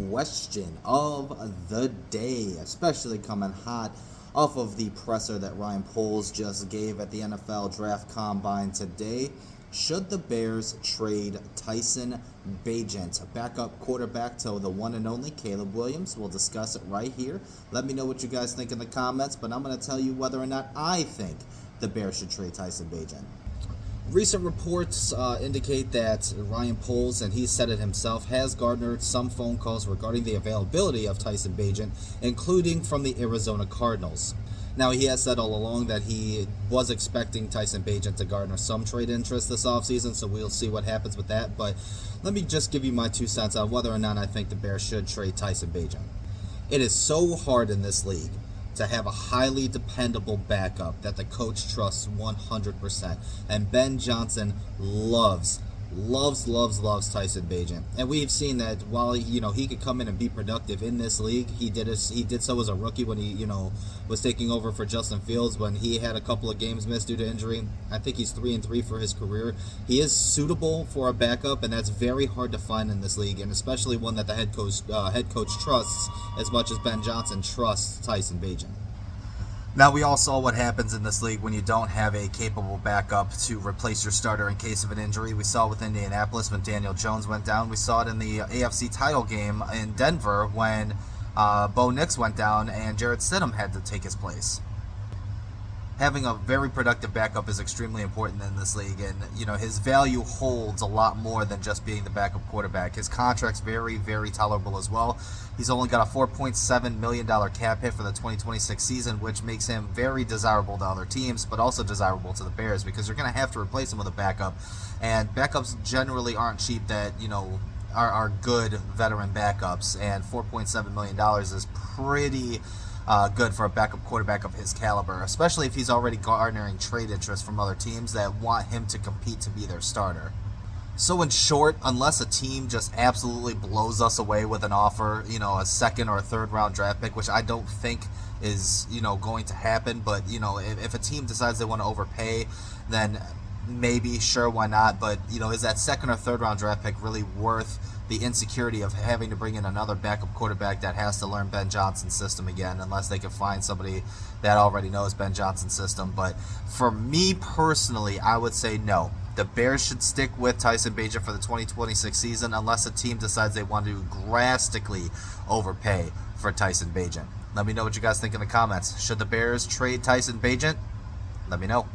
question of the day, especially coming hot off of the presser that Ryan Poles just gave at the NFL Draft Combine today. Should the Bears trade Tyson Bagent, backup quarterback to the one and only Caleb Williams? We'll discuss it right here. Let me know what you guys think in the comments, but I'm going to tell you whether or not I think the Bears should trade Tyson Bagent. Recent reports indicate that Ryan Poles, and he said it himself, has garnered some phone calls regarding the availability of Tyson Bagent, including from the Arizona Cardinals. Now, he has said all along that he was expecting Tyson Bagent to garner some trade interest this offseason, so we'll see what happens with that. But let me just give you my 2 cents on whether or not I think the Bears should trade Tyson Bagent. It is so hard in this league to have a highly dependable backup that the coach trusts 100%. And Ben Johnson loves Tyson Bagent. And we've seen that while he could come in and be productive in this league, he did so as a rookie when he was taking over for Justin Fields when he had a couple of games missed due to injury. I think he's 3-3 for his career. He is suitable for a backup, and that's very hard to find in this league, and especially one that the head coach trusts as much as Ben Johnson trusts Tyson Bagent. Now, we all saw what happens in this league when you don't have a capable backup to replace your starter in case of an injury. We saw it with Indianapolis when Daniel Jones went down. We saw it in the AFC title game in Denver when Bo Nix went down and Jarrett Stidham had to take his place. Having a very productive backup is extremely important in this league, and his value holds a lot more than just being the backup quarterback. His contract's very, very tolerable as well. He's only got a $4.7 million cap hit for the 2026 season, which makes him very desirable to other teams, but also desirable to the Bears because you're going to have to replace him with a backup, and backups generally aren't cheap that are good veteran backups, and $4.7 million is pretty good for a backup quarterback of his caliber, especially if he's already garnering trade interest from other teams that want him to compete to be their starter. So in short, unless a team just absolutely blows us away with an offer, a second or a third round draft pick, which I don't think is, going to happen, but, if a team decides they want to overpay, then maybe, sure, why not? But, is that second or third round draft pick really worth the insecurity of having to bring in another backup quarterback that has to learn Ben Johnson's system again, unless they can find somebody that already knows Ben Johnson's system? But for me personally, I would say no. The Bears should stick with Tyson Bagent for the 2026 season unless a team decides they want to drastically overpay for Tyson Bagent. Let me know what you guys think in the comments. Should the Bears trade Tyson Bagent? Let me know.